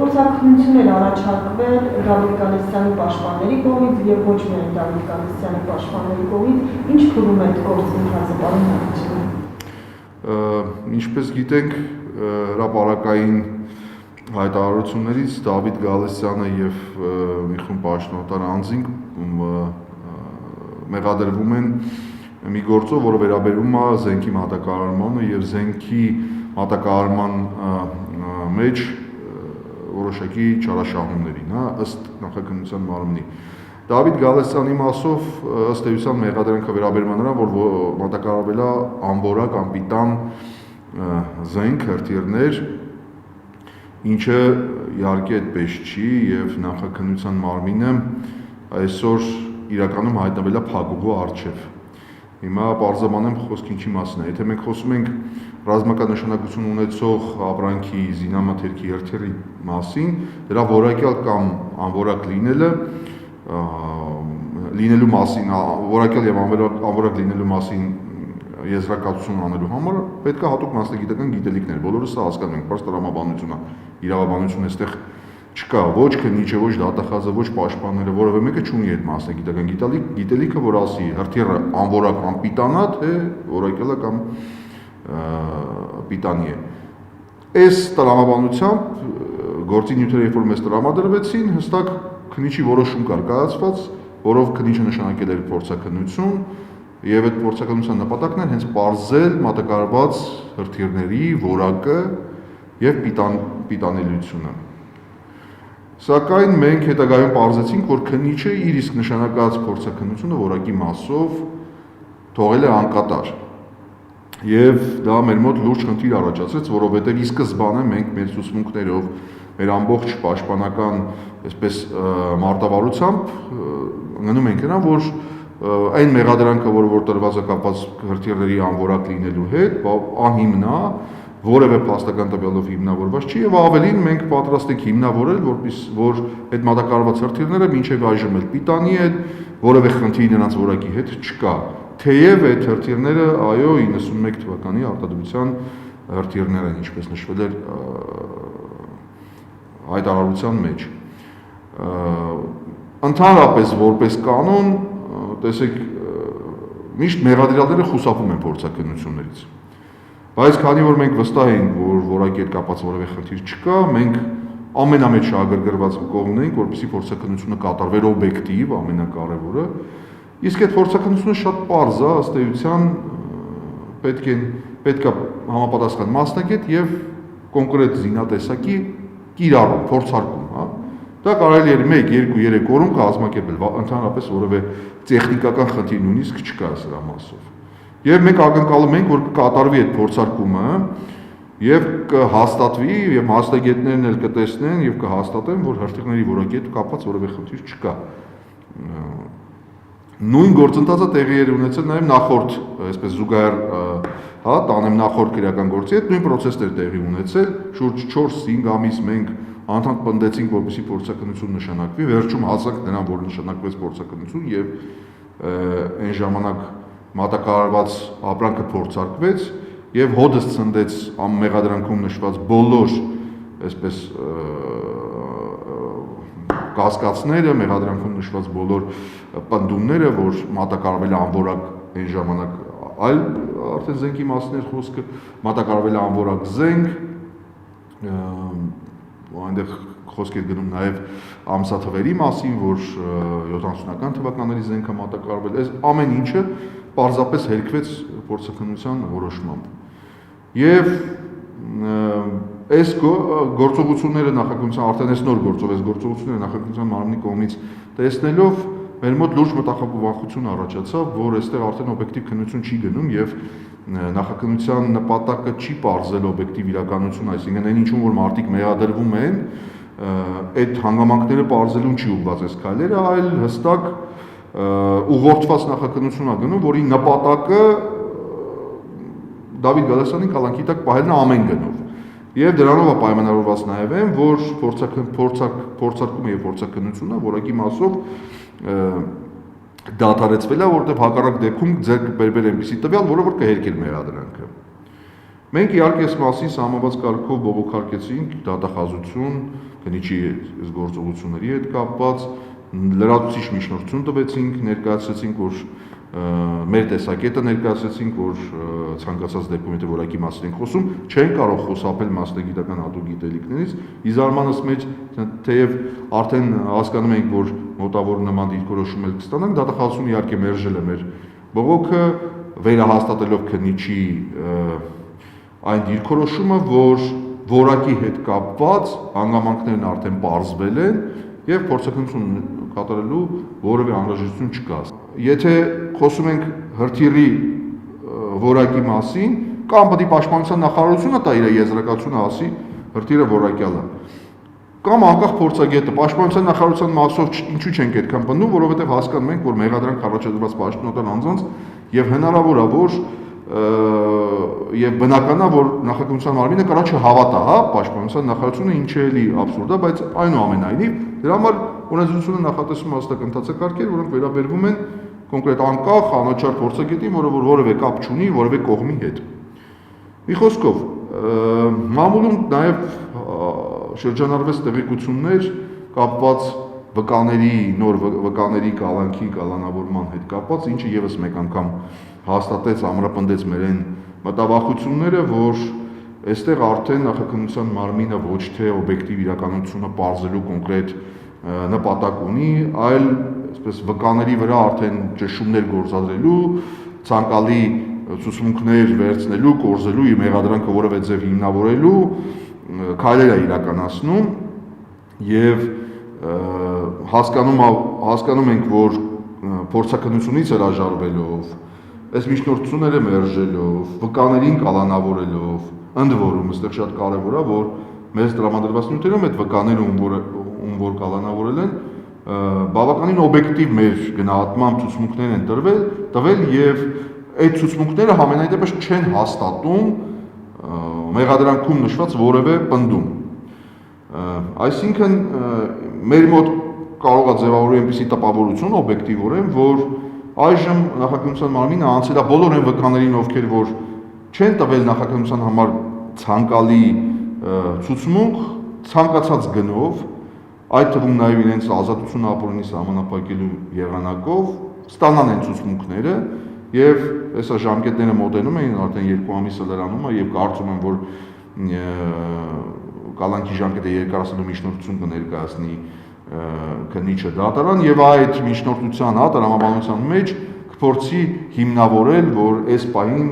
փորձարկումներ առաջարկվել Դավիթ Գալստյանի պաշտպանների կողմից եւ ոչ միայն Դավիթ Գալստյանի պաշտպանների կողմից, ինչ քրում է այդ գործընթացը, պարոն Նախիջյան։ Ինչպես գիտենք, հրապարակային հայտարարություններից Դավիթ Գալստյանը եւ մի խումբ պաշտոնատար անձինք մեղադրվում են մի գործով, որը վերաբերում է զենքի մատակարարմանը եւ զենքի մատակարարման մեջ որոշակի չարաշահումներին, ըստ նախաքննության մարմնի։ Դավիթ Գալստյանի մասով ըստ էության մեղադրանքը վերաբերում է նրան, որ մատակարարվել է անվորակ անպիտան զենք, հրթիռներ, ինչը իհարկե այդպես չի եւ նախաքննության մարմինը այսօր իրականում հայտնվել է փակուղու առջև։ Հիմա պարզաբանեմ խոսքը ինչի մասին է։ Եթե մենք խոսում ենք ռազմական նշանակություն ունեցող ապրանքի զինամթերքի հրթիռի մասին, դրա որակյալ կամ անորակ լինելու մասին, որակյալ եւ անորակ լինելու մասին եզրակացություն անելու համար պետք է հատուկ մասնագիտական գիտելիքներ։ Բոլորս սա հասկանում ենք, բայց տրամաբանություն է, իրավաբանություն այստեղ չկա, ոչ քննիչը, ոչ դատախազը, ոչ պաշտպանները, որևէ մեկը չունի այդ մասնագիտական գիտելիքը, որ ասի հրթիռը անորակ անպիտան է, թե որակյալ է կամ պիտանի է։ Այս տրամաբանությամբ գործի նյութերը, երբ որ մեզ տրամադրվեցին, հստակ քննիչի որոշում կար կայացված, որով քննիչը նշանակել էր փորձաքննություն, եւ այդ փորձաքննության նպատակն էր հենց պարզել մատակարարված հրթիռների որակը եւ պիտանելիությունը։ Սակայն մենք հետագայում պարզեցինք, որ քննիչը իր իսկ նշանակած փորձաքննությունը որակի մասով թողել է անկատար։ Եվ դա մեր մոտ լուրջ խնդիր առաջացրեց, որովհետև ի սկզբանե մենք մեր ցուցմունքներով, մեր ամբողջ պաշտպանական, այսպես մարտավարությամբ գնում ենք նրան, որ այն մեղադրանքը, որ տրված է կապված հրթիռների անորակ լինելու հետ, անհիմն է, որևէ փաստական տվյալով հիմնավորված չի եւ ավելին մենք պատրաստ ենք հիմնավորել, որ այդ մատակարարված հրթիռները մինչեւ այժմ էլ պիտանի են, որևէ խնդիր նրանց որակի հետ չկա։ Թեև այդ հրթիռները, այո, 91 թվականի արտադրության հրթիռներ են, ինչպես նշվել էր հայտարարության մեջ։ Ընդհանրապես որպես կանոն, տեսեք, միշտ մեղադրյալները խուսափում են փորձաքննություններից։ Բայց քանի որ մենք վստահ ենք, որ որակի հետ կապված որևէ խնդիր չկա, մենք ամենամեծ շահագրգռված կողմն ենք, որպեսզի փորձաքննությունը կատարվեր օբյեկտիվ, ամենակարևորը, իսկ այդ փորձաքննությունը շատ պարզ է, ըստ էության պետք է համապատասխան մասնագետ եւ կոնկրետ զինատեսակի կիրառում, փորձարկում, հա։ Դա կարելի է 1, 2, 3 օրում կազմակերպել, ընդհանրապես որևէ տեխնիկական խնդիր նույնիսկ չկա սրա մասով։ Եվ մենք ակնկալում ենք, որ կկատարվի այդ փորձարկումը եւ կհաստատվի եւ մասնագետներն էլ կտեսնեն եւ կհաստատեն, որ հրթիռների որակի հետ կապված որևէ խնդիր չկա։ Նույն գործընթացը տեղի էր ունեցել նաեւ նախորդ, այսպես զուգահեռ, հա, տանեմ նախորդ քրեական գործի հետ նույն process-ներ տեղի ունեցել, շուրջ 4-5 ամիս մենք անդադ պնդեցինք, որպեսզի փորձաքննություն նշանակվի, վերջում հասանք նրան, որ նշանակվեց փորձաքննություն եւ այն ժամանակ մատակարարված ապրանքը փորձարկվեց եւ հոդս ցնդեց մեղադրանքում նշված բոլոր այսպես կասկածները, մեղադրանքում նշված բոլոր պնդումները, որ մատակարարվել է անորակ այն ժամանակ այլ արդեն զենքի մասին էր խոսքը, մատակարարվել է անորակ զենք, այնտեղ խոսք է գնում նաև ամսաթվերի մասին, որ 70-ական թվականների զենքը մատակարարվել, այս ամեն ինչը պարզապես հերքվեց փորձաքննության որոշմամբ։ Եվ այս գործողությունները նախաքննության արդեն այս նոր գործով, այս գործողությունները նախաքննության մարմնի կողմից տեսնելով մեր մոտ լուրջ մտախաբուխություն առաջացավ, որ այստեղ արդեն օբյեկտիվ քննություն չի գնում եւ նախաքննության նպատակը չի պարզել օբյեկտիվ իրականություն, այսինքն այն ինչում որ մարդիկ մեղադրվում են, այդ հանգամանքները պարզելուն չի ուղղված այս քայլերը, այլ հստակ ուղղորդված նախաքննություն է գնում, որի նպատակը Դավիթ Գալստյանին կալանքի տակ պահելն ամեն գնով։ Եվ դրանով է պայմանավորված նաև են, որ փորձարկումը եւ փորձաքննությունը որակի մասով դադարեցվել է, որովհետեւ հակառակ դեպքում ձեռք կբերվեր այնպիսի տվյալ, որը որ կհերքեր մեղադրանքը։ Մենք իհարկե այս մասին սահմանված կարգով բողոքարկեցինք դատախազություն, քննիչի այս գործողությունների հետ կապված, լրացուցիչ միջնորդություն տվեցինք, ներկայացրեցինք, որ մեր տեսակետը ներկայացրեցինք, որ ցանկացած դեպքում եթե որակի մասին ենք խոսում, չեն կարող խուսափել մասնագիտական հատուկ գիտելիքներից։ Ի զարմանս մեջ, թեև արդեն հասկանում ենք, որ մոտավոր նման դիրքորոշում էլ կստանանք, դատախազությունը իհարկե մերժել է մեր բողոքը, վերահաստատելով քննիչի այն դիրքորոշումը, որ որակի հետ կապված հանգամանքներն արդեն պարզվել են եւ փորձակնություն կատարելու որևէ անհրաժեշտություն չկա։ Եթե խոսում ենք հրթիռի որակի մասին, կամ պետք է պաշտպանության նախարարությունը տա իր եզրակացությունը ասի հրթիռը որակյալ է։ Կամ անկախ փորձագետը պաշտպանության նախարարության մասով ինչու չենք այդքան բնդում, որովհետեւ հասկանում ենք, որ մեղադրանք առաջադրված պաշտոնական անձանց եւ հնարավոր է, որ եւ բնական է, որ նախաքննության մարմինը կարա չհավատա, հա, պաշտպանության նախարարությունը ինչը էլի աբսուրդ է, բայց այնուամենայնիվ դրա համար օրենսդրությունը նախատեսում հստակ ընթացակարգեր, որոնք վերաբերվում են կոնկրետ անկախ անաչառ փորձագետին, որը որևէ կապ չունի որևէ կողմի հետ։ Մի խոսքով, մամուլում նաեւ շրջանառվեց տեղեկություններ կապված վկաների, նոր վկաների կալանքի կալանավորման հետ կապված, ինչը եւս մեկ անգամ հաստատեց, ամրապնդեց մեր այն մտավախությունները, որ այստեղ արդեն նախաքննության մարմինը ոչ թե օբյեկտիվ իրականությունը պարզելու կոնկրետ նպատակ ունի, այլ այսպես վկաների վրա արդեն ճնշումներ գործադրելու, ցանկալի ցուցմունքներ վերցնելու, կորզելու, իր մեղադրանքը որևէ ձև հիմնավորելու քայլեր է իրականացնում եւ հասկանում ենք, որ փորձակնությունից հրաժարվելով, այս միջնորդությունները մերժելով, վկաներին կալանավորելով, ընդ որում այստեղ շատ կարևոր է, որ մեզ տրամադրված նյութերում այդ վկաները ում որ կալանավորել են, բավականին օբյեկտիվ մեր գնահատմամբ ցուցմունքներ են տվել եւ այդ ցուցմունքները համենայն դեպս չեն հաստատում մեղադրանքում նշված որևէ պնդում։ Այսինքն մեր մոտ կարող է ձևավորվել այնպիսի տպավորություն օբյեկտիվորեն, որ այժմ նախաքննության մարմինը անցել է բոլոր այն վկաներին, ովքեր որ չեն տվել նախաքննության համար ցանկալի ցուցմունք, ցանկացած գնով, այդ թվում նաև իրենց ազատությունը ապօրինի սահմանափակելու եղանակով ստանան են ցուցմունքները եւ հեսա ժամկետները մոտենում էին, արդեն 2 ամիսը լրանում է եւ կարծում եմ, որ կալանքի ժամկետը երկարացնելու միջնորդություն կներկայացնի քննիչը դատարան եւ այդ միջնորդության տրամաբանության մեջ կփորձի հիմնավորել, որ այս պահին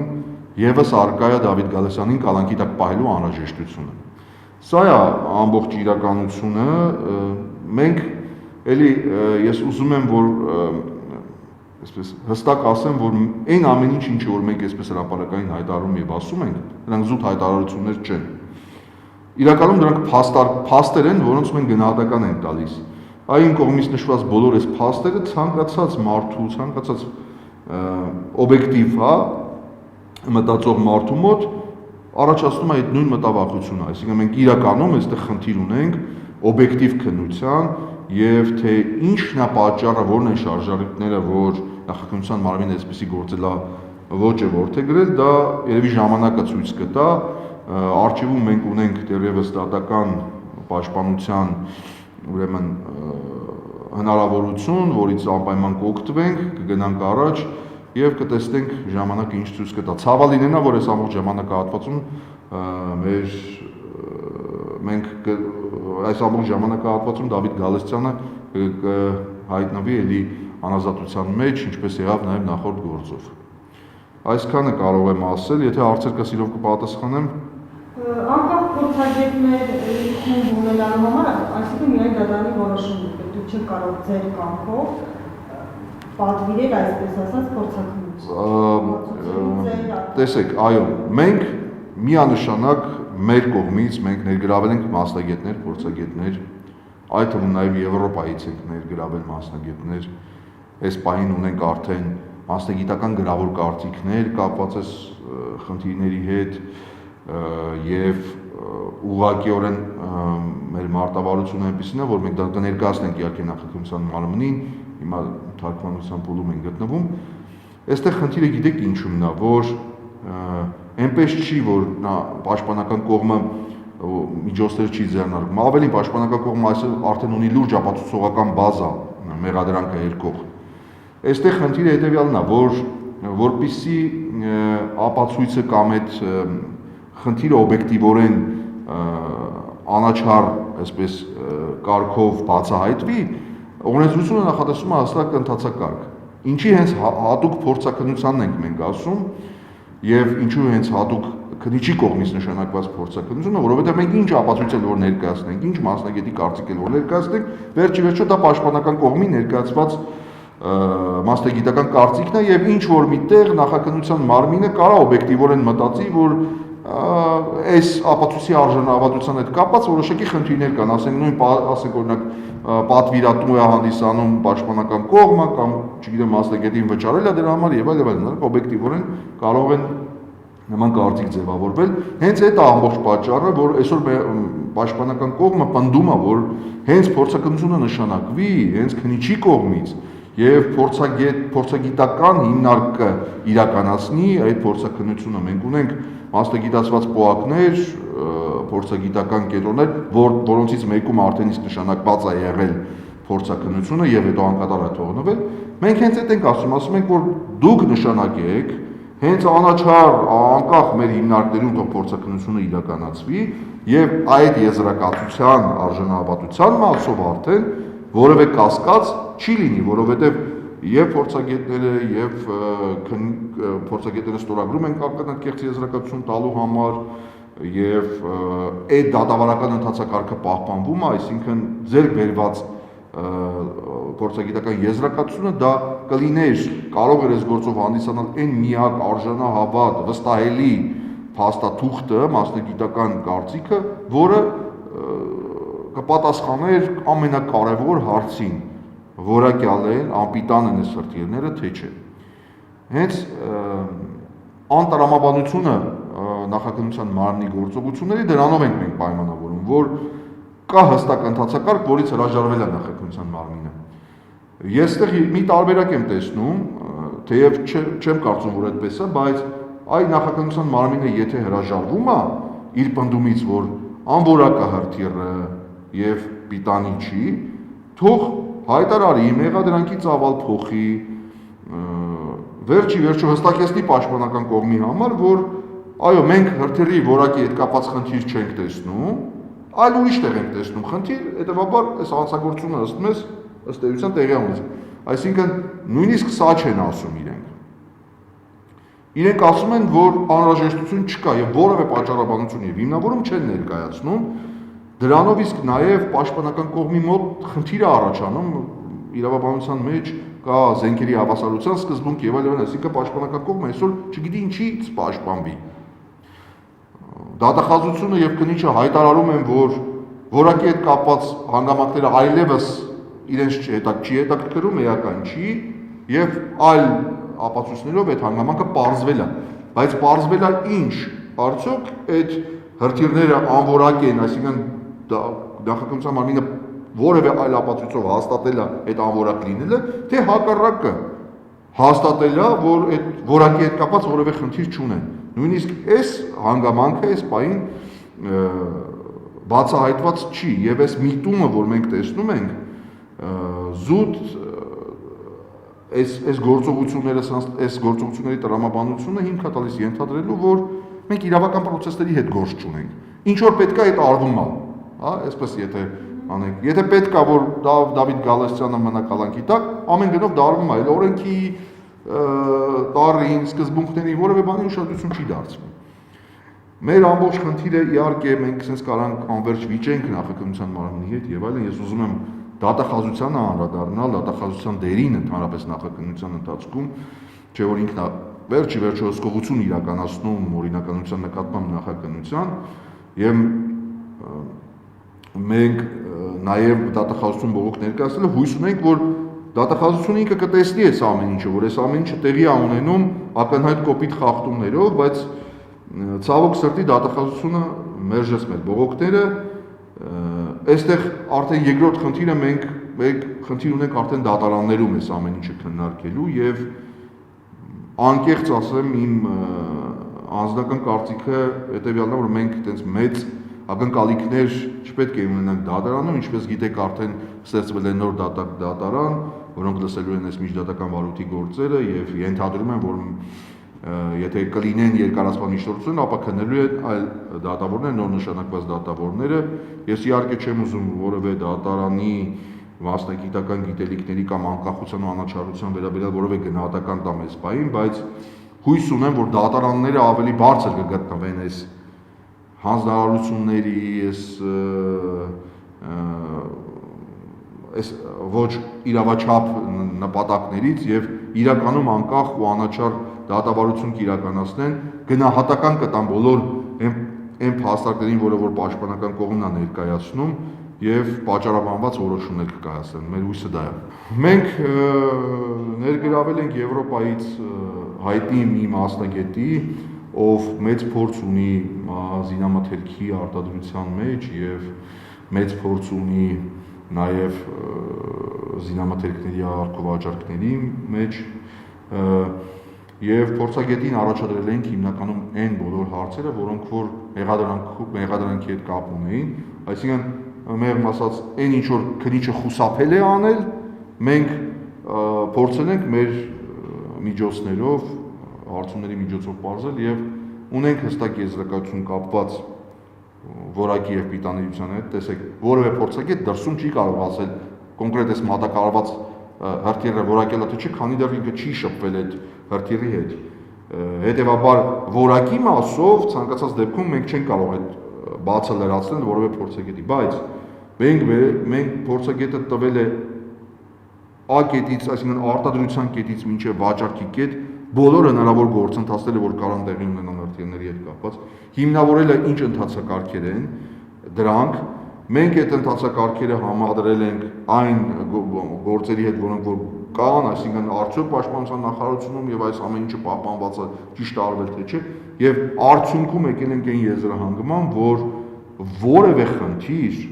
եւս արկա է Դավիթ Գալստյանին կալանքի տակ պահելու անհրաժեշտությունը։ Սա է ամբողջ իրականությունը, մենք էլի ես ուզում եմ, որ այսպես հստակ ասեմ, որ այն ամեն ինչը որ մենք այսպես հրապարակային հայտարարում եւ ասում ենք, դրանք զուտ հայտարարություններ չեն։ Իրականում դրանք փաստեր են, որոնց մենք գնահատական ենք տալիս։ Այն կողմից նշված բոլոր այս փաստերը ցանկացած մարդու, ցանկացած օբյեկտիվ, հա, մտածող մարդու մոտ առաջացնում է այդ նույն մտավախությունը, այսինքն մենք իրականում այստեղ խնդիր ունենք օբյեկտիվ քննության եւ թե ինչն է պատճառը, որն են շարժառիթները, որ նախաքննության մարմինը այսպեսի գործելավոճ է որդեգրել, դա երևի ժամանակը ցույց կտա, արխիվում մենք ունենք դեռևս դատական պաշտպանության ուրեմն հնարավորություն, որից անպայման կօգտվենք, կգնանք առաջ եւ կտեսնենք ժամանակը ինչ ցույց կտա։ Ցավալին է, որ այս ամբողջ ժամանակահատվածում մենք այս ամբողջ ժամանակահատվածում Դավիթ Գալստյանը հայտնվի էլի անազատության մեջ, ինչպես եղավ նաեւ նախորդ գործով։ Այսքանը կարող եմ ասել, եթե հարցեր կա սիրով կպատասխանեմ։ Անկախ փորձագետներ իշխում ունենալու համար, այսինքն միայն դատարանի որոշումն է, դուք չեք կարող ձեր կամքով պատվիրել, այսպես ասած, փորձակնություն։ Տեսեք, այո, մենք միանշանակ մեր կողմից մենք ներգրավել ենք մասնագետներ, փորձագետներ, այդ թվում նաև Եվրոպայից ենք ներգրավել մասնագետներ, այս պահին ունենք արդեն մասնագիտական գրավոր կարծիքներ կապված այս խնդիրների հետ եւ ուղղակիորեն մեր մարտավարությունը այնպեսին է, որ մենք դա կներկայացնենք իհարկե նախաքննության մարմնին, հիմա թարգմանության փուլում ենք գտնվում։ Այստեղ խնդիրը գիտեք ինչու՞մն է, որ այնպես չի, որ պաշտպանական կողմը միջոցներ չի ձեռնարկում, ավելին պաշտպանական կողմը արդեն ունի լուրջ ապացուցողական բազա մեղադրանքը երկող։ Այստեղ խնդիրը հետևյալն է, որպեսզի ապացույցը կամ այդ խնդիրը օբյեկտիվորեն անաչառ, այսպես կարգով բացահայտվի, օրենսդրությունը նախատեսում է հստակ ընթացակարգ։ Ինչի հենց հատուկ փորձաքննությանն ենք մենք ասում եւ ինչու հենց հատուկ քննիչի կողմից նշանակված փորձաքննությունը, որովհետեւ մենք ինչ ապացույց որ ներկայացնենք, ինչ մասնագետի կարծիք որ ներկայացնենք, վերջի վերջո դա պաշտպանական կողմի ներկայացված մասնագիտական կարծիքն է եւ ինչ որ միտեղ նախաքննության մարմինը կարող օբյեկտիվորեն մտածի, որ այս ապացույցի արժանավորության հետ կապված որոշակի խնդիրներ կան, ասենք օրինակ պատվիրատու է հանդիսանում պաշտպանական կողմը կամ չգիտեմ մասնագետին վճարել է դրա համար եւ այլն, օբյեկտիվորեն կարող են նման կարծիք ձևավորվել։ Հենց այդ է ամբողջ պատճառը, որ այսօր պաշտպանական կողմը պնդում է, որ հենց փորձաքննությունը նշանակվի հենց քննիչի կողմից եւ փորձագիտական հիմնարկը իրականացնի այդ փորձաքննությունը։ Մենք ունենք մասնագիտացված պոակներ, փորձագիտական կենտրոններ, որոնցից մեկում արդեն իսկ նշանակված է եղել փորձաքննությունը եւ հետո անկատար է թողնվել։ Մենք հենց այդ ենք ասում ենք, որ դուք նշանակեք հենց անաչառ անկախ մեր հիմնարկներում թող փորձաքննությունը իրականացվի եւ այդ եզրակացության արժանապատվության մասով արդեն որևէ կասկած չի լինի, որովհետեւ եւ փորձագետները եւ փորձագետները ստորագրում են կապկնկեղծ եզրակացություն տալու համար եւ այդ դատավարական ընթացակարգը պահպանվում է, այսինքն ձեր բերված փորձագիտական եզրակացությունը դա կլիներ, կարող էր այս գործով հանդիսանալ այն միակ արժանահավատ, վստահելի փաստաթուղթը, մասնագիտական կարծիքը, որը կպատասխաներ ամենակարևոր հարցին, որակյալ են, անպիտան են այս հրթիռները, թե չէ։ Հենց անտրամաբանությունը նախաքննության մարմնի գործողությունների դրանով ենք մենք պայմանավորում, որ կա հստակ ընթացակարգ, որից հրաժարվել է նախաքննության մարմինը։ Ես այդտեղ մի տարբերակ եմ տեսնում, թեև չեմ կարծում, որ այդպես է, բայց այ նախաքննության մարմինը եթե հրաժարվում է իր պնդումից, որ անորակ է հրթիռը եւ պիտանի չի, թող հայտարարի մեղադրանքի ծավալ փոխի, վերջի վերջո հստակեցնի պաշտպանական կողմի համար, որ այո, մենք հրթիռի որակի հետ կապված խնդիր չենք տեսնում, այլ ուրիշ տեղ ենք տեսնում խնդիր, հետևաբար այս հանցագործությունը ըստ էության տեղի ունեցել։ Այսինքն նույնիսկ սա չեն ասում իրենք։ Իրենք ասում են, որ անհրաժեշտություն չկա եւ որևէ պատճառաբանություն եւ հիմնավորում չեն ներկայացնում, դրանով իսկ նաեւ պաշտպանական կողմի մոտ խնդիր է առաջանում, իրավաբանության մեջ կա զենքերի հավասարության սկզբունք եւ այլն, այսինքն պաշտպանական կողմը այսօր չգիտի ինչից պաշտպանվի։ Դատախազությունը եւ քննիչը հայտարարում են, որ որակի հետ կապված հանգամանքները այլևս իրենց չի հետաքրքրում, էական չի եւ այլ ապացույցներով այդ հանգամանքը պարզվել է, բայց պարզվել է ինչ, արդյոք այդ հրթիռները անորակ են, այսինքն նախաքննության մարմինը որևէ այլ ապացույցով հաստատել է այդ անորակ լինելը, թե հակառակը հաստատել է, որ այդ որակի հետ կապված որևէ խնդիր չունեն։ Նույնիսկ այս հանգամանքը այս պահին բացահայտված չի եւ այս միտումը, որ մենք տեսնում ենք, զուտ այս գործողությունների տրամաբանությունը հիմք է տալիս ենթադրելու, որ մենք իրավական պրոցեսների հետ գործ չունենք։ Ինչ որ պետք է այդ արվում է, հա, այսպես եթե անենք։ Եթե պետք է որ Դավիթ Գալստյանը մնա կալանքի տակ, ամեն գնով դա արվում է, այլ օրենքի տարին, սկզբունքների որևէ բանի ուշադրություն չի դարձվում։ Մեր ամբողջ խնդիրը իհարկե մենք sense կարանք անverջ վիճենք նախաքննության մարմնի հետ եւ այլն, ես ուզում եմ դատախազությանը անդրադառնալ, դատախազության դերին ընդհանրապես նախաքննության ընթացքում, չէ որ ինքն վերջի վերջո հսկողություն իրականացնում օրինականության նկատմամբ նախաքննության եւ մենք նաեւ դատախազություն բողոք ներկայացնելով հույս ունենք, որ դատախազությունը ինքը կտեսնի այս ամեն ինչը, որ այս ամեն ինչը տեղի է ունենում ակնհայտ կոպիտ խախտումներով, բայց ցավոք սրտի դատախազությունը մերժեց մեր բողոքները, այստեղ արդեն երկրորդ խնդիրը մենք խնդիր ունենք արդեն դատարաններում այս ամեն ինչը քննարկելու եւ անկեղծ ասեմ իմ անձնական կարծիքը հետեւյալն է, որ մենք այտենց մեծ ակնկալիքներ չպետք է ունենանք դատարանում, ինչպես գիտեք, արդեն ստեղծվել է նոր դատարան, որոնք լսելու են այս միջդատական վարույթի գործերը եւ ենթադրում են, որ եթե կլինեն երկարացման միջնորդություն, ապա քննելու են այլ դատավորներ, նոր նշանակված դատավորները։ Ես իհարկե չեմ ուզում որևէ դատարանի մասնագիտական գիտելիքների կամ անկախության ու անաչառության վերաբերյալ որևէ գնահատական տամ այս բային, բայց հույս ունեմ, որ դատարանները ավելի բարձր կգտնվեն այս հանձնարարությունների, այս ոչ իրավաչափ նպատակներից եւ իրականում անկախ ու անաչառ դատավարություն կիրականացնեն, գնահատական կտան բոլոր այն փաստարկներին, որը որ պաշտպանական կողմն է ներկայացնում եւ պատճառաբանված որոշումներ կկայացնեն։ Մեր հույսը դա է։ Մենք ներգրավել ենք Եվրոպայից հայտնի մի մասնագետի, ով մեծ փորձ ունի զինամթերքի արտադրության մեջ եւ մեծ փորձ ունի նաեւ զինամթերքների արկովաճառքների մեջ եւ փորձագետին առաջադրել ենք հիմնականում այն բոլոր հարցերը, որոնք որ մեղադրանքի հետ կապ ունեին, այսինքն մեղմ ասած, այն ինչ որ քննիչը խուսափել է անել, մենք փորձել ենք մեր միջոցներով, հարցումների միջոցով բարձել եւ ունենք հստակ եզրակացություն կապված որակի եւ պիտանելիության հետ, տեսեք, որևէ փորձագետ դրսում չի կարող ասել կոնկրետ այս մատակարարված հրթիռը որակելա թե չէ, քանի դեռ ինքը չի շփվել այդ հրթիռի հետ։ Հետևաբար որակի մասով ցանկացած դեպքում մենք չենք կարող այդ բացը լրացնել որևէ փորձագետի, բայց մենք փորձագետը տվել է A կետից, այսինքն արտադրության կետից մինչև վաճառքի կետ բոլոր հնարավոր գործընթացները, որ կարող են տեղի ունենան հրթիռների հետ կապված, հիմնավորել է ինչ ընթացակարգեր են դրանք, մենք այդ ընթացակարգերը համադրել ենք այն գործերի հետ, որոնք որ կան, այսինքն արդյոք պաշտպանության նախարարությունում եւ այս ամեն ինչը պահպանված է ճիշտ արվել թե չէ, եւ արդյունքում եկել ենք այն եզրահանգման, որ որևէ խնդիր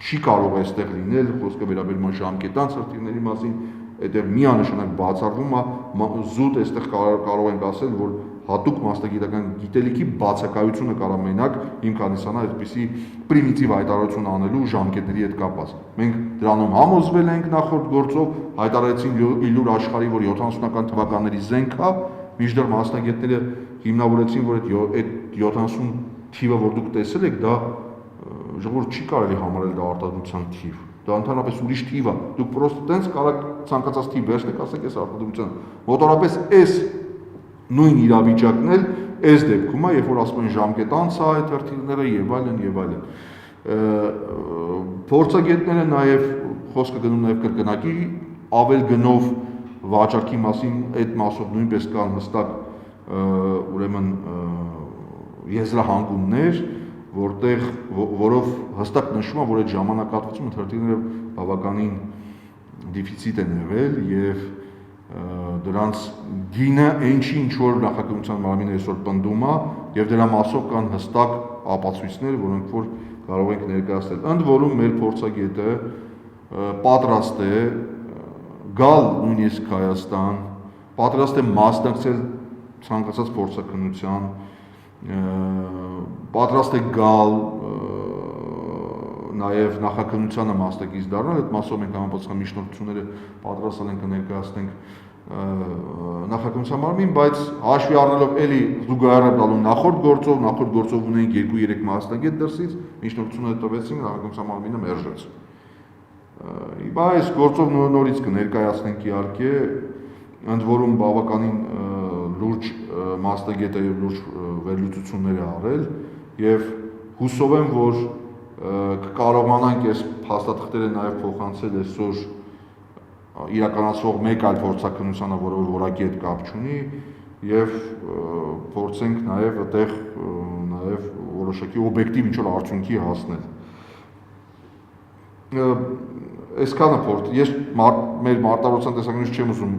չի կարող այստեղ լինել, խոսքը վերաբերում է ժամկետանց հրթիռների մասին, այդտեղ միանշանակ բացառվում է, զուտ այստեղ կարող ենք ասել, որ հատուկ մասնագիտական գիտելիքի բացակայությունը կարող մենակ իմ կհանդիսանա այսպիսի պրիմիտիվ հայտարարություն անելու ժամկետների հետ կապված։ Մենք դրանում համոզվել ենք նախորդ գործով, հայտարարեցին իլուր աշխարհի, որ 70-ական թվականների զենք է, մինչդեռ մասնագետները հիմնավորեցին, որ այդ 70 թիվը, որ դուք տեսել եք, դա ժողովուրդ չի կարելի համարել դա արտադրության թիվ։ Դա ընդհանրապես ուրիշ թիվ է։ Դուք պրոստը տենց կարող ցանկացած թիվ վերցնեք, ասեք այս արտադրության։ Մոտորապես այս նույն իրավիճակն էլ այս դեպքում է, երբ որ ասում են ժամկետանց է այդ հրթիռները եւ այլն եւ այլն։ Փորձագետները նաեւ խոսքը գնում նաեւ կրկնակի ավել գնով վաճառքի մասին, այդ մասով նույնպես կան հստակ ուրեմն եզրահանգումներ, որով հստակ նշվում է, որ այդ ժամանակահատվածում հրթիռները բավականին դեֆիցիտ են եղել եւ դրանց գինը այնչի ինչ որ նախագահության մարմինը այսօր պնդում է եւ դրա մասով կան հստակ ապացույցներ, որոնք որ կարող ենք ներկայացնել։ Ընդ որում մեր փորձագետը պատրաստ է գալ նույնիսկ Հայաստան, պատրաստ է մասնակցել ցանկացած փորձաքննության, պատրաստ է գալ նաև նախաքննությանը մասնակից դառնալ, այդ մասով մենք համապատասխան միջնորդությունները պատրաստել ենք ներկայացնենք նախաքննության մարմին, բայց հաշվի առնելով էլի զուգահեռ տալու նախորդ գործով ունենք 2-3 մասնագետ դրսից, միջնորդությունը տվեցինք, նախաքննության մարմինը մերժեց։ Հիմա այս գործով նորից կներկայացնենք իհարկե, ընդ որում բավականին լուրջ մասնագետ է եւ լուրջ վերլուծություններ է արել եւ հուսով եմ, որ կկարողանանք այս փաստաթղթերը նաեւ փոխանցել այսօր իրականացվող մեկ այլ փորձաքննությանը, որը որակի հետ կապ չունի եւ փորձենք նաեւ այդտեղ նաեւ որոշակի օբյեկտիվ ինչ-որ արդյունքի հասնել։ Այսքանը փորձ, ես մեր մարտավարության տեսանկյունից չեմ ուզում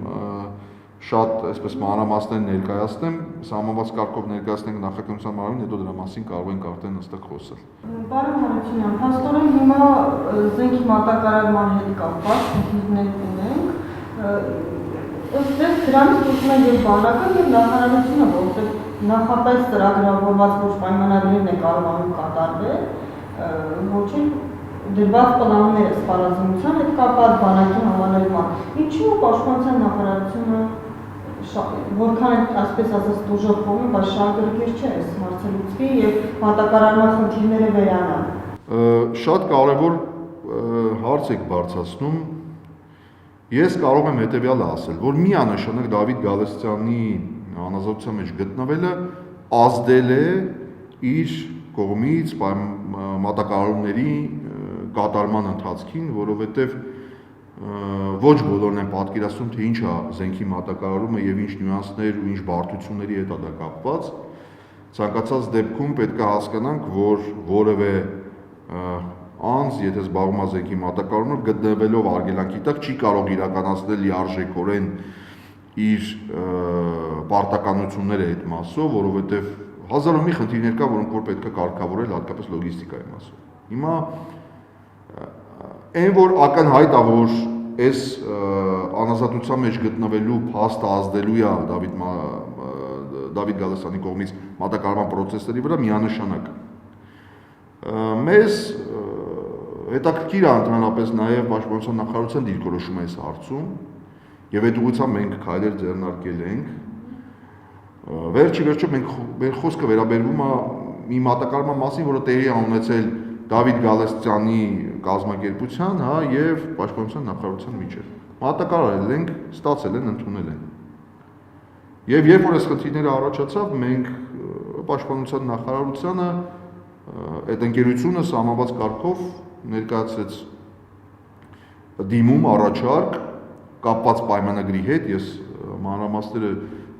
շատ այսպես մանրամասներ ներկայացնեմ, սահմանված կարգով ներկայացնենք նախաքննության մարմին, հետո դրա մասին կարող ենք արդեն հստակ խոսել։ Պարոն Հարությունյան, փաստորեն հիմա զենքի մատակարարման հետ կապված խնդիրներ ունենք, ըստ դրանից ուզում են եւ բանակը եւ նախարարությունը, որտեղ նախապես ծրագրավորված ոչ պայմանագրերն է կարողանում կատարվել, ոչ էլ դրված պլանները սպառազինության հետ կապված բանակի համալրման։ Ինչու պաշտպանության նախարարությունը որքան այսպես ասած դժոխ կողմը, բայց շահագրգիռ չէ այս հարցը լուծվի եւ մատակարարման խնդիրները վերանան։ Շատ կարևոր հարց եք բարձրացնում։ Ես կարող եմ հետեւյալը ասել, որ միանշանակ Դավիթ Գալստյանի անազատության մեջ գտնվելը ազդել է իր կողմից մատակարարումների կատարման ընթացքին, որովհետև ոչ բոլորն են պատկերացնում, թե ինչ է զենքի մատակարարումը եւ ինչ նյուանսներ ու ինչ բարդությունների հետ է դա կապված։ Ցանկացած դեպքում պետք է հասկանանք, որ որևէ անձ, եթե զբաղվում է զենքի մատակարարումով, գտնվելով արգելանքի տակ, չի կարող իրականացնել լիարժեքորեն իր պարտականությունները այդ մասով, որովհետև հազար ու մի խնդիրներ կա, որոնք որ պետք է կարգավորել հատկապես լոգիստիկայի մասով։ Հիմա այն որ ակնհայտ է, որ այս անազատության մեջ գտնվելու փաստը ազդելու է Դավիթ Գալստյանի կողմից մատակարարման պրոցեսների վրա միանշանակ։ Մեզ հետաքրքիր է ընդհանրապես նաև պաշտպանության նախարարության դիրքորոշումը այս հարցում եւ այդ ուղղությամբ մենք քայլեր ձեռնարկել ենք։ Վերջի վերջո մեր խոսքը վերաբերվում է մի մատակարարման մասին, որը տեղի է ունեցել Դավիթ Գալստյանի կազմակերպության, եւ պաշտպանության նախարարության միջեւ։ Մատակարարել ենք, ստացել են, ընդունել են։ Եվ երբ որ այս խնդիրները առաջացավ, մենք պաշտպանության նախարարությանը այդ ընկերությունը սահմանված կարգով ներկայացրեց դիմում առաջարկ կապված պայմանագրի հետ, ես մանրամասները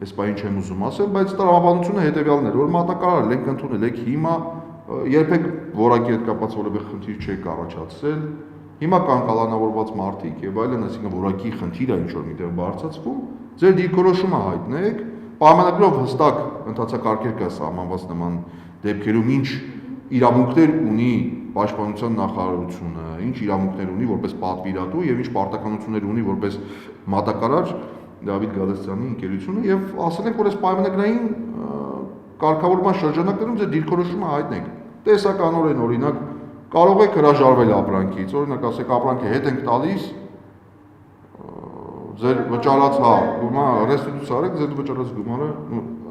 այս բանին չեմ ուզում ասել, բայց տրամաբանությունը հետեւյալն էր, որ մատակարարել ենք, ընդունել եք, հիմա երբեք որակի հետ կապված որևէ խնդիր չեք առաջացրել, հիմա կան կալանավորված մարդիկ եւ այլն, այսինքն որակի խնդիր է ինչ-որ միտեղ բարձրացվում, ձեր դիրքորոշումը հայտնեք, պայմանագրով հստակ ընթացակարգեր կա սահմանված նման դեպքերում, ինչ իրավունքներ ունի պաշտպանության նախարարությունը, ինչ իրավունքներ ունի որպես պատվիրատու եւ ինչ պարտականություններ ունի որպես մատակարար Դավիթ Գալստյանի ընկերությունը եւ ասել ենք, որ այս պայմանագրային կարգավորման շրջանակներում ձեր դիրքորոշումը հայտնեք։ Տեսականորեն օրինակ կարող եք հրաժարվել ապրանքից, օրինակ ասեք ապրանքի հետ ենք տալիս, ձեր վճարած ռեստիտուցիա արեք, ձեր վճարած գումարը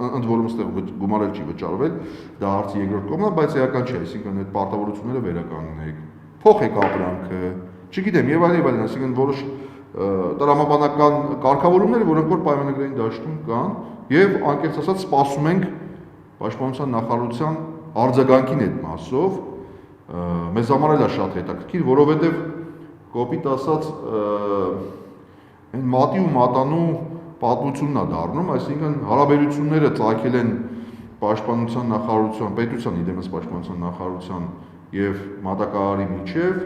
ընդ որում ստեղ գումարել չի վճարվել, դա հարցի երկրորդ կողմն է, բայց էական չէ, այսինքն այդ պարտավորությունները վերականգնեք, փոխեք ապրանքը, չգիտեմ, եւ այլն, այսինքն որոշ տրամաբանական կարգավորումներ, որոնք որ պայմանագրային դաշտում կան, եւ անկեղծ ասած սպասում ենք պաշտպանության նախարարության արձագանքին այդ մասով, մեզ համար էլ է շատ հետաքրքիր, որովհետեւ կոպիտ ասած այն մատի ու մատանու պատմությունն է դառնում, այսինքն հարաբերությունները ծագել են պաշտպանության նախարարության, պետության իդեմս պաշտպանության նախարարության եւ մատակարարի միջեւ,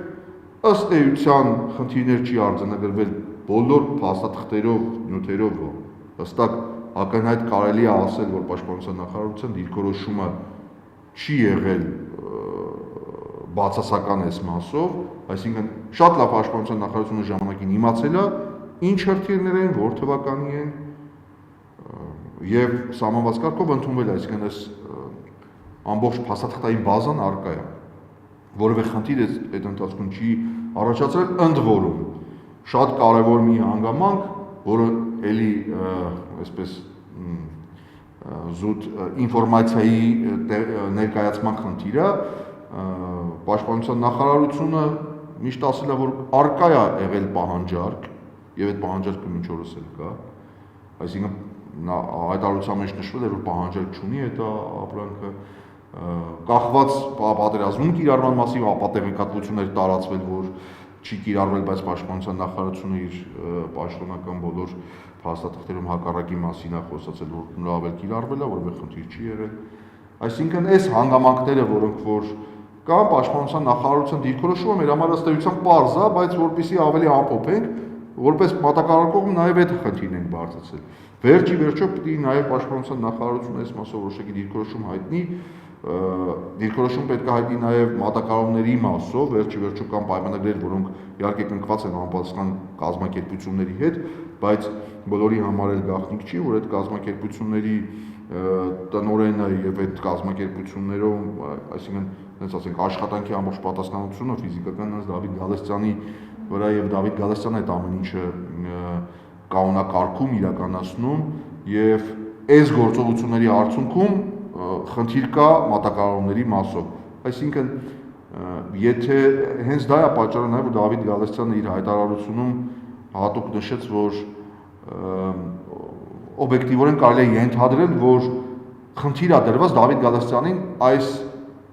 ըստ էության խնդիրներ չի արձանագրվել բոլոր փաստաթղթերով, նյութերով, հստակ ակնհայտ կարելի է ասել, որ պաշտպանության նախարարության դիրքորոշումը չի եղել բացասական այս մասով, այսինքն շատ լավ պաշտպանության նախարարությունը ժամանակին իմացել է, ինչ հրթիռներ են, որ թվականի են եւ սահմանված կարգով ընդունվել, այսինքն այս ամբողջ փաստաթղթային բազան առկա է, որևէ խնդիր այդ ընթացքում չի առաջացրել, ընդ որում շատ կարևոր մի հանգամանք, որը էլի այսպես զուտ ինֆորմացիայի ներկայացման խնդիր է, պաշտպանության նախարարությունը միշտ ասել է, որ առկա է եղել պահանջարկ եւ այդ պահանջարկը մինչ օրս էլ կա, այսինքն հայտարարության մեջ նշվել է, որ պահանջարկ չունի այդ ապրանքը, կախված պատերազմում կիրառման մասին ապատեղեկատվություններ տարածվել, որ չի կիրառվել, բայց պաշտպանության նախարարությունը իր պաշտոնական բոլոր փաստաթղթերում հակառակի մասին է խոսացել, որ լավ էլ կիրառվել է, որովհետեւ խնդիր չի եղել։ Այսինքն այս հանգամանքները, որոնք որ կան, պաշտպանության նախարարության դիրքորոշումը մեր համար ըստ էության պարզ է, բայց որպեսզի ավելի ամփոփենք, որպես մատակարար կողմ նաև այդ խնդիրն ենք բարձրացրել։ Վերջի վերջո պետք է նաև պաշտպանության նախարարությունը այս մասով որոշակի դիրքորոշում հայտնի, դիրքորոշում պետք է հայտնի նաև մատակարարումների մասով, վերջի վերջո կան պայմանագրեր, որոնք իհարկե կնքված են համապատասխան կազմակերպությունների հետ, բայց բոլորի համար էլ գաղտնիք չի, որ այդ կազմակերպությունների տնօրենը եւ այդ կազմակերպություններում, այսինքն հենց ասենք աշխատանքի ամբողջ պատասխանատվությունը ֆիզիկական հենց Դավիթ Գալստյանի վրա եւ Դավիթ Գալստյանը այդ ամեն ինչը կանոնակարգում իրականացնում եւ այս գործողությունների արդյունքում խնդիր կա մատակարարումների մասով։ Այսինքն եթե հենց դա է պատճառը նաեւ որ Դավիթ Գալստյանը իր հայտարարությունում հատուկ նշեց, որ օբյեկտիվորեն կարելի է ենթադրել, որ խնդիր է դրված Դավիթ Գալստյանին այս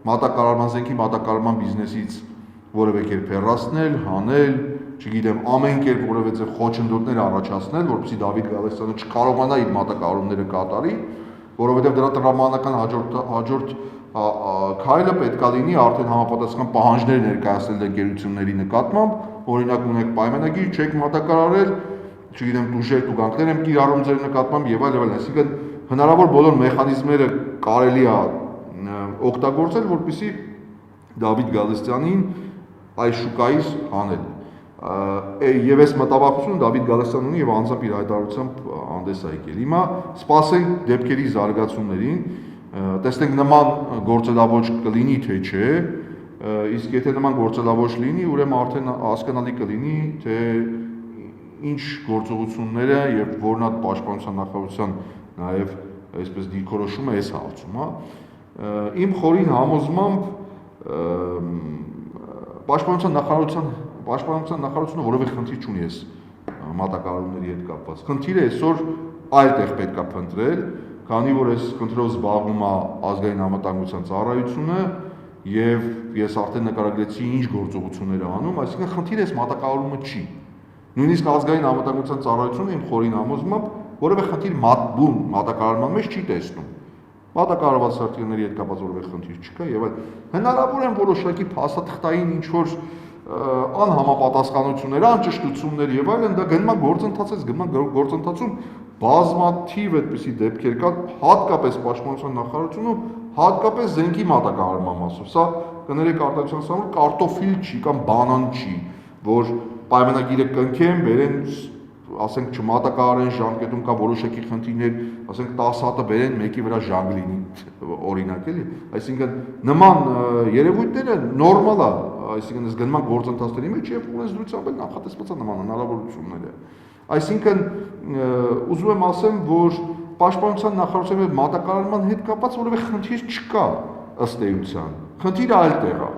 մատակարարման զենքի մատակարարման բիզնեսից որևէ կերպ հեռացնել, հանել, չգիտեմ, ամեն կերպ որևէ ձև խոչընդոտներ առաջացնել, որպեսզի Դավիթ Գալստյանը չկարողանա իր մատակարարումները կատարի, որովհետև դրա տրամաբանական հաջորդ քայլը պետքա լինի արդեն համապատասխան պահանջներ ներկայացնել ընկերությունների նկատմամբ, օրինակ ունեք պայմանագիր, չեք մատակարարել, չգիտեմ, դուժեր տուգանքներ եմ կիրառում ձեր նկատմամբ եւ այլն, այսինքն հնարավոր բոլոր մեխանիզմները կարելի է օգտագործել, որպեսզի Դավիթ Գալստյանին այս շուկայից հանել։ Եվ այս մտավախությունը Դավիթ Գալստյանն ունի եւ անձամբ իր հայտարարությամբ հանդես է եկել։ Հիմա սպասենք դեպքերի զարգացումներին, տեսնենք նման գործելավոճ կլինի թե չէ, իսկ եթե նման գործելավոճ լինի, ուրեմն արդեն հասկանալի կլինի, թե ինչ գործողությունները եւ որն է պաշտպանության նախարարության նաեւ այսպես դիրքորոշումը այս հարցում, հա։ Իմ խորին համոզմամբ պաշտպանության նախարարությունը որևէ խնդիր չունի այս մատակարարումների հետ կապված։ Խնդիրը այսօր այլ տեղ պետք է փնտրել, քանի որ այս խնդրով զբաղվում է ազգային անվտանգության ծառայությունը եւ ես արդեն նկարագրեցի ինչ գործողություններ է անում, այսինքն խնդիրը այս մատակարարումը չի։ Նույնիսկ ազգային անվտանգության ծառայությունը իմ խորին համոզմամբ որևէ խնդիր մատակարարման մեջ չի տեսնում։ Մատակարարված սարքերների հետ կապված որևէ խնդիր չկա եւ այլ հնարավոր են որոշակի փաստաթղթային ինչ որ անհամապատասխանություններ, անճշտություններ եւ այլն, դա գնում է գործընթացում բազմաթիվ այդպիսի դեպքեր կան, հատկապես պաշտպանության նախարարությունում, հատկապես զենքի մատակարարման մասով։ Սա կներեք արտադրության սահմանում կարտոֆիլ չի կամ բանան չի, որ պայմանագիրը կնքեն, բերեն, ասենք չմատակարարեն ժամկետում կա որոշակի խնդիրներ, ասենք 10 հատը բերեն, մեկի վրա ժանգ լինի, օրինակ էլի, այսինքն նման երևույթները նորմալ է, այսինքն այս գնման գործընթացների մեջ եւ ունեցությամբ էլ նախատեսված է նման հնարավորությունները։ Այսինքն ուզում եմ ասեմ, որ պաշտպանության նախարարության մատակարարման հետ կապված որևէ խնդիր չկա ըստ էության։ Խնդիրը այլ տեղ է։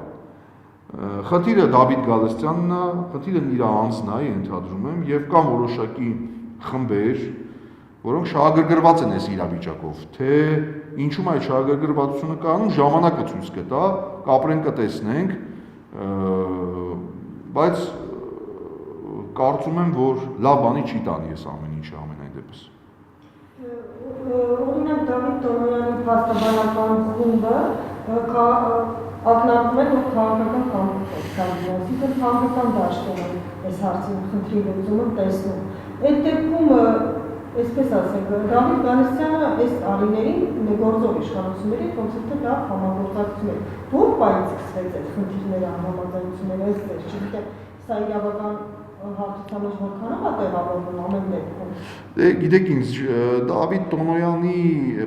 Խնդիրը Դավիթ Գալստյանն է, խնդիրը իր անձն է, ենթադրում եմ, եւ կան որոշակի խմբեր, որոնք շահագրգռված են այս իրավիճակով, թե ինչու՞մ այդ շահագրգռվածությունը կանում, ժամանակը ցույց կտա, կապրենք կտեսնենք, բայց կարծում եմ, որ լավ բանի չի տանի այս ամեն ինչը ամենայն դեպս։ Օրինակ Դավիթ Տոնոյանի փաստաբանական խումբը ակնարկում են, որ քաղաքական կամուկ է կազմում, այսինքն քաղաքական դաշտում են այս հարցի խնդրի լուծումը տեսնում։ Այդ դեպքում, այսպես ասենք, Դավիթ Գալստյանը այս տարիներին գործող իշխանությունների կոնցեպտը լավ համագործակցում է։ Որ պայից սկսվեց այդ խնդիրները, համաձայնությունները, այսպես, չգիտեմ, սա իրավական հարցության մեջ որքանով է տեղավորվում ամեն դեպքում։ Գիտեք ինձ, Դավիթ Տոնոյանի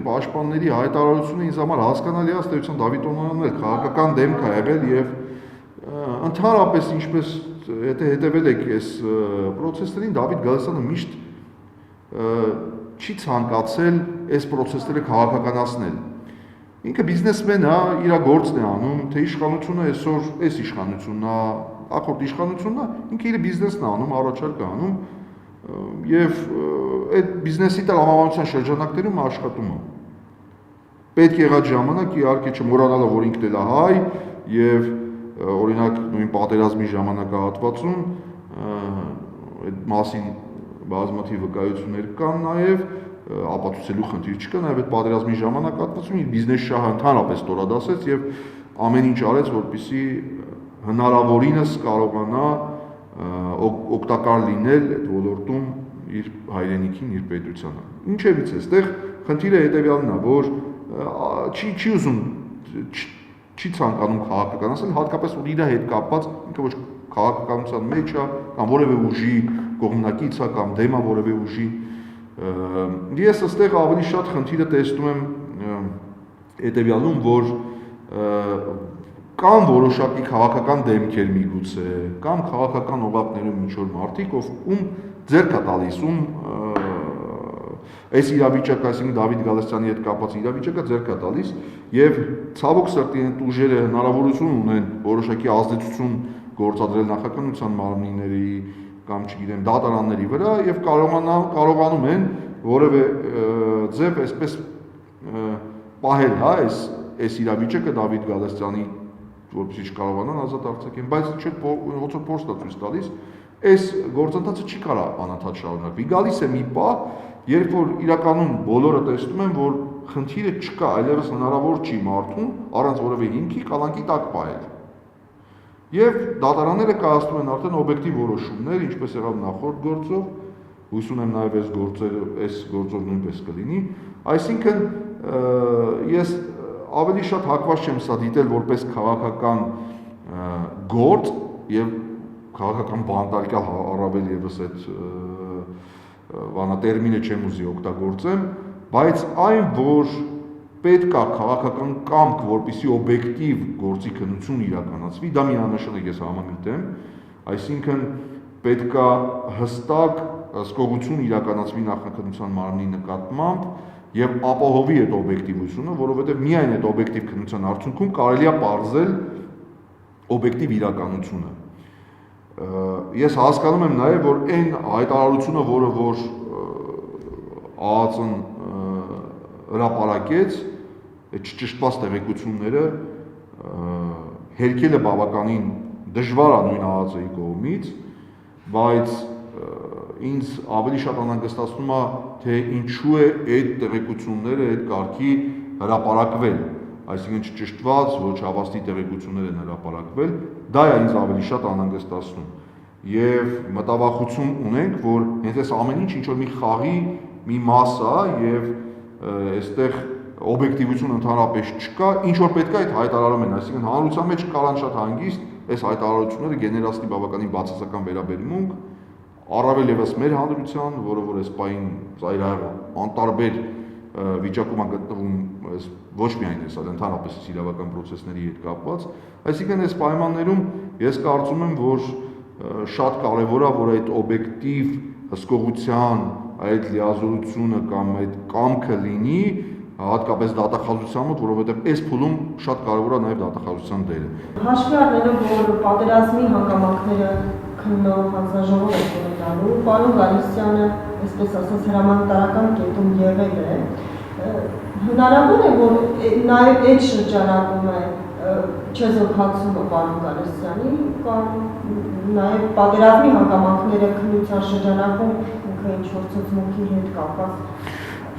պաշտպանների հայտարարությունը ինձ համար հասկանալի է, ըստ էության Դավիթ Տոնոյանն էլ քաղաքական դեմք է եղել եւ ընդհանրապես ինչպես հետևել եք այս process-երին, Դավիթ Գալստյանը միշտ չի ցանկացել այս process-երը քաղաքականացնել։ Ինքը բիզնեսմեն է, իր գործն է անում, թե իշխանությունը այսօր այս իշխանությունն է, ակորդ իշխանությունն է, ինքը իր բիզնեսն է անում, առաջարկ է անում եւ այդ բիզնեսի տրամաբանության շրջանակներում աշխատում է։ Պետք եղած ժամանակ իհարկե չմոռանալով, որ ինքն էլ է հայ եւ օրինակ նույն պատերազմի ժամանակահատվածում այդ մասին բազմաթիվ վկայություններ կան նաեւ ապացուցելու խնդիր չկա, նաեւ այդ պատերազմի ժամանակահատվածում իր բիզնես շահը ընդհանրապես ստորադասեց եւ ամեն ինչ արեց, որպեսզի հնարավորինս կարողանա օգտակար լինել այդ ոլորտում իր հայրենիքին, իր պետությանը։ Ինչևից է, այստեղ խնդիրը հետեւյալն է, որ չի ուզում չի ցանկանում քաղաքականացնել, հատկապես որ իր հետ կապված ինքը ոչ քաղաքականության մեջ է կամ որևէ ուժի կողմնակից է կամ դեմ է որևէ ուժի, Ես այստեղ ավելի շատ խնդիրը տեսնում եմ հետևյալում, որ կան որոշակի քաղաքական դեմքեր միգուցե, կամ քաղաքական օղակներում ինչ-որ մարդիկ, ում ձեռք է տալիս, այս իրավիճակը, այսինքն Դավիթ Գալստյանի հետ կապված իրավիճակը ձեռք է տալիս եւ ցավոք սրտի այդ ուժերը հնարավորություն ունեն որոշակի ազդեցություն գործադրել նախաքանության մարմինների կամ չգիտեմ դատարանների վրա եւ կարողանում են որևէ ձև այսպես պահել, հա, այս իրավիճակը Դավիթ Գալստյանի որպեսզի չկարողանան ազատ արձակեն, բայց ոնց որ փորձ ցույց տալիս, այս գործընթացը չի կարող անընդհատ շարունակվի։ Գալիս է մի պահ, երբ որ իրականում բոլորը տեսնում են, որ խնդիրը չկա, այլևս հնարավոր չի մարդուն առանց որևէ հիմքի կալանքի տակ պահել։ Եվ դատարանները կայացնում են արդեն օբյեկտիվ որոշումներ, ինչպես եղավ նախորդ գործով, հույս ունեմ նաև այս գործով նույնպես կլինի, այսինքն ես ավելի շատ հակված չեմ սա դիտել որպես քաղաքական գործ եւ քաղաքական բանտարկյալ առավել եւս այդ տերմինը չեմ ուզի օգտագործեմ, բայց այն, որ պետք է քաղաքական կամք, որպեսզի օբյեկտիվ գործի քննություն իրականացվի, դա միանշանակ ես համամիտ եմ, այսինքն պետք է հստակ հսկողություն իրականացվի նախաքննության մարմնի նկատմամբ եւ ապահովի այդ օբյեկտիվությունը, որովհետեւ միայն այդ օբյեկտիվ քննության արդյունքում կարելի է պարզել օբյեկտիվ իրականությունը։ Ես հասկանում եմ նաև, որ այն հայտարարությունը, որը որ ԱԱԾ-ն հրապարակեց, այդ չճշտված տեղեկությունները հերքելը բավականին դժվար է նույն ԱԱԾ-ի կողմից, բայց ինձ ավելի շատ անհանգստացնում է, թե ինչու է այդ տեղեկությունները այդ կարգի հրապարակվել, այսինքն չճշտված, ոչ հավաստի տեղեկություններ են հրապարակվել, դա է ինձ ավելի շատ անհանգստացնում։ Եվ մտավախություն ունենք, որ հենց այս ամեն ինչ ինչ-որ մի խաղի մի մաս է եւ այստեղ օբյեկտիվություն ընդհանրապես չկա, ինչ որ պետք է այդ հայտարարում են, այսինքն հանրության մեջ կարան շատ հանգիստ այս հայտարարությունները գեներացնի բավականին բացասական վերաբերմունք, առավել եւս մեր հանրության, որը որ այս պահին ծայրահեղ անտարբեր վիճակում է գտնվում ոչ միայն այս, այլ ընդհանրապես իրավական process-ների հետ կապված, այսինքն այս պայմաններում ես կարծում եմ, որ շատ կարևոր է, որ այդ օբյեկտիվ հսկողության, այդ լիազորությունը կամ այդ կամքը լինի, հատկապես դատախազության մոտ, որովհետև այս փուլում շատ կարևոր է նաև դատախազության դերը։ Հաշվի առնելով, որ պատերազմի հանգամանքները քննող հանձնաժողով է կենալու, պարոն Գալստյանը, այսպես ասած, հրամանատարական կետում եղել է, հնարավոր է, որ նաև այդ շրջանակում է չեզոքացումը պարոն Գալստյանի, կամ նաև պատերազմի հանգամանքները քննության շրջանակում ինքը ինչ-որ ցուցմունքի հետ կապված։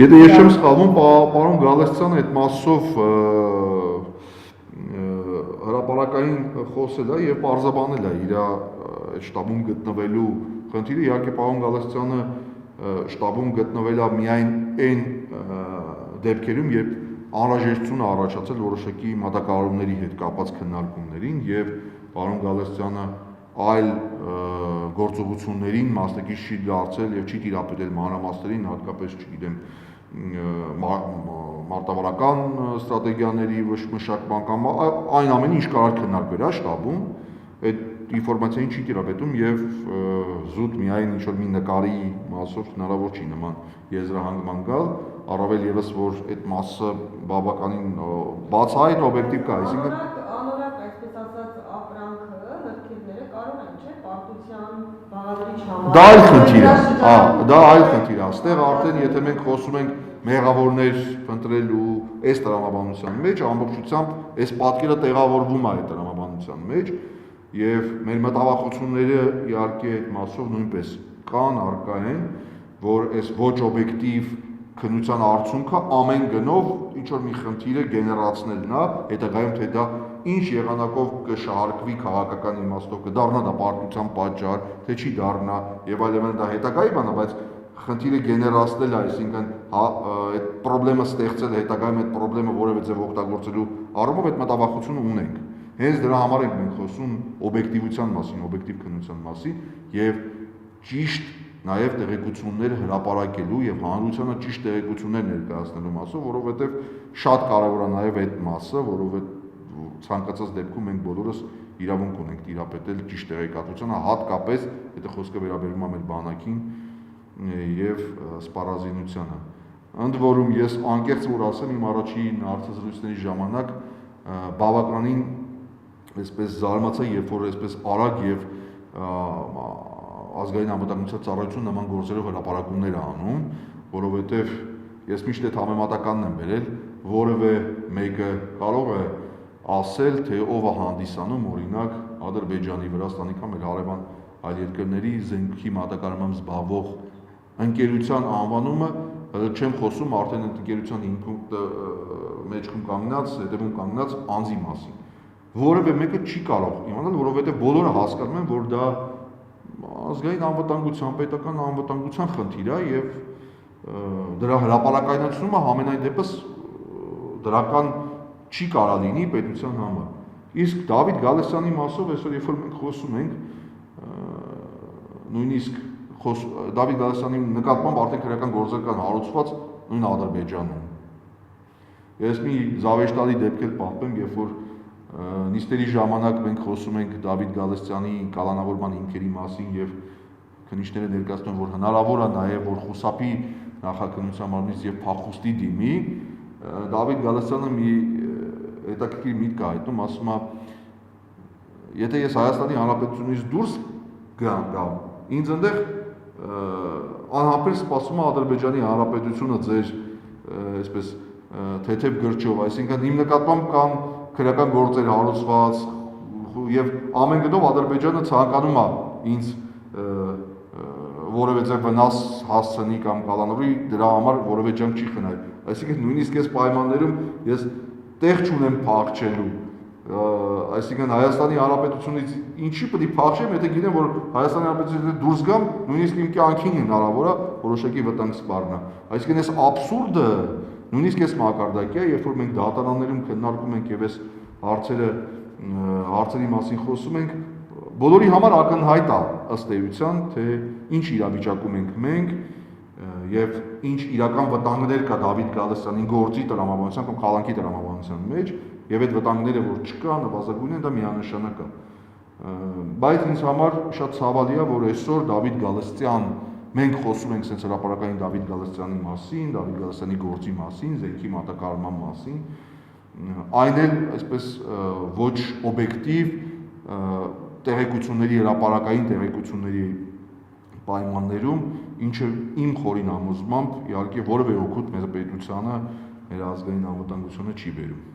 Եթե ես չեմ սխալվում, պարոն Գալստյանը այդ մասով հրապարակային խոսել է եւ պարզաբանել է իր շտաբում գտնվելու խնդիրը, իհարկե պարոն Գալստյանը շտաբում գտնվել է միայն այն դեպքերում, երբ անհրաժեշտություն է առաջացել որոշակի մատակարարումների հետ կապված քննարկումներին եւ պարոն Գալստյանը այլ գործողություններին մասնակից չի դարձել եւ չի տիրապետել մանրամասներին, հատկապես, չգիտեմ, մարտավարական ստրատեգիաների մշակման կամ այն ամենը, ինչ կարող քննարկվել է շտաբում, այդ ինֆորմացիային չի տիրապետում եւ զուտ միայն ինչ-որ մի նկարի մասով հնարավոր չի նման եզրահանգման գալ, առավել եւս որ այդ մասը բավականին բացահայտ օբյեկտիվ կա, այսինքն անորակ այսպես ասած ապրանքը, հրթիռները կարող են, չէ՞, պարտության բաղադրիչ համար։ Դա այլ խնդիր է, դա այլ խնդիր է, այստեղ արդեն եթե մենք խոսում ենք մեղավորներ փնտրելու այս տրամաբանության մեջ, ամբողջությամբ այս պատկերը տեղավորվում է այդ տրամաբանության մեջ եւ մեր մտավախությունները իհարկե այդ մասով նույնպես կան, առկա են, որ այս ոչ օբյեկտիվ քննության արդյունքը ամեն գնով ինչ որ մի խնդիրը գեներացնելն է, հետագայում թե դա ինչ եղանակով կշահարկվի քաղաքական իմաստով, կդառնա դա պարտության պատճառ, թե չի դառնա եւ այլն, դա հետագայի բան է, բայց խնդիրը գեներացնել է, այսինքն այդ խնդրեմը ստեղծել, հետագայում այդ խնդրեմը որևէ ձև օգտագործելու առումով այդ մտավախությունը ունենք։ Հենց դրա համար ենք մենք խոսում օբյեկտիվության մասին, օբյեկտիվ քննության մասին եւ ճիշտ նաև տեղեկություններ հրապարակելու եւ հանրությանը ճիշտ տեղեկություններ ներկայացնելու մասով, որովհետեւ շատ կարեւոր է նաև այդ մասը, որովհետեւ ցանկացած դեպքում մենք բոլորս իրավունք ունենք տիրապետել ճիշտ տեղեկատվությանը, հատկապես եթե խոսքը վերաբերում է մեր բանակին եւ սպառազինությանը։ Ընդ որում ես անկեղծ որ ասեմ, իմ առաջին հարցազրույցների ժամանակ բավականին այսպես զարմացա, երբ որ այսպես արագ եւ ազգային անվտանգության ծառայությունը նման գործերով հրապարակումներ է անում, որովհետեւ ես միշտ այդ համեմատականն եմ բերել, որևէ մեկը կարող է ասել, թե ով է հանդիսանում օրինակ Ադրբեջանի, Վրաստանի կամ այլ հարևան այլ երկրների զենքի մատակարարմամբ զբաղվող ընկերության անվանումը, չեմ խոսում արդեն ընկերության մեջքում կանգնած, հետևում կանգնած անձի մասին։ Որևէ մեկը չի կարող իմանալ, որովհետև բոլորը հասկանում են, որ դա ազգային անվտանգության, պետական անվտանգության խնդիր է եւ դրա հրապարակայնացումը համենայն դեպս դրական չի կարա լինի պետության համար։ Իսկ Դավիթ Գալստյանի մասով այսօր երբ որ մենք խոսում ենք, նույնիսկ Դավիթ Գալստյանի նկատմամբ արդեն քրեական գործեր կան հարուցված նույն Ադրբեջանում։ Ես մի զավեշտալի դեպք էլ պատմեմ, երբ որ նիստերի ժամանակ մենք խոսում ենք Դավիթ Գալստյանի կալանավորման հիմքերի մասին եւ քննիչները ներկայացնում, որ հնարավոր է նաեւ որ խուսափի նախաքննության մարմնից եւ փախուստի դիմի, Դավիթ Գալստյանը մի հետաքրքիր միտք է հայտնում, ասում է, եթե ես Հայաստանի Հանրապետությունից դուրս գամ, ինձ այնտեղ անհապեր սպասում է Ադրբեջանի Հանրապետությունը ձեր այսպես թեթև գրճով, այսինքն իմ նկատմամբ կան քրեական գործեր հարուցված եւ ամեն գնով Ադրբեջանը ցանկանում է ինձ որևէ ձև վնաս հասցնի կամ կալանավորի, դրա համար որևէ ջանք չի խնայ։ Այսինքն նույնիսկ այս պայմաններում ես տեղ չունեմ փախչելու, այսինքն Հայաստանի Հանրապետությունից ինչի պետք է փախչեմ, եթե գիտեմ, որ Հայաստանի Հանրապետությունից դուրս գամ, նույնիսկ իմ կյանքին հնարավոր է որոշակի վտանգ սպառնա։ Այսինքն այս աբսուրդը նույնիսկ այս մակարդակի է, երբ որ մենք դատարաններում քննարկում ենք եւ այս հարցերի մասին խոսում ենք, բոլորի համար ակնհայտ է ըստ էության, թե ինչ իրավիճակում ենք մենք եւ ինչ իրական վտանգներ կա Դավիթ Գալստյանի գործի տրամաբանության կամ քալանքի տրամաբանության մեջ եւ այդ վտանգները որ չկա, նվազագույնն է դա միանշանակ է։ Բայց ինձ համար շատ ցավալի է, որ այսօր Դավիթ Գալստյան մենք խոսում ենք sense հրապարակային Դավիթ Գալստյանի մասին, Դավիթ Գալստյանի գործի մասին, զենքի մատակարարման մասին, այն էլ այսպես ոչ օբյեկտիվ տեղեկությունների հրապարակային տեղեկությունների պայմաններում, ինչը իմ խորին համոզմամբ իհարկե որևէ օգուտ մեր պետությանը, մեր ազգային անվտանգությունը չի բերում։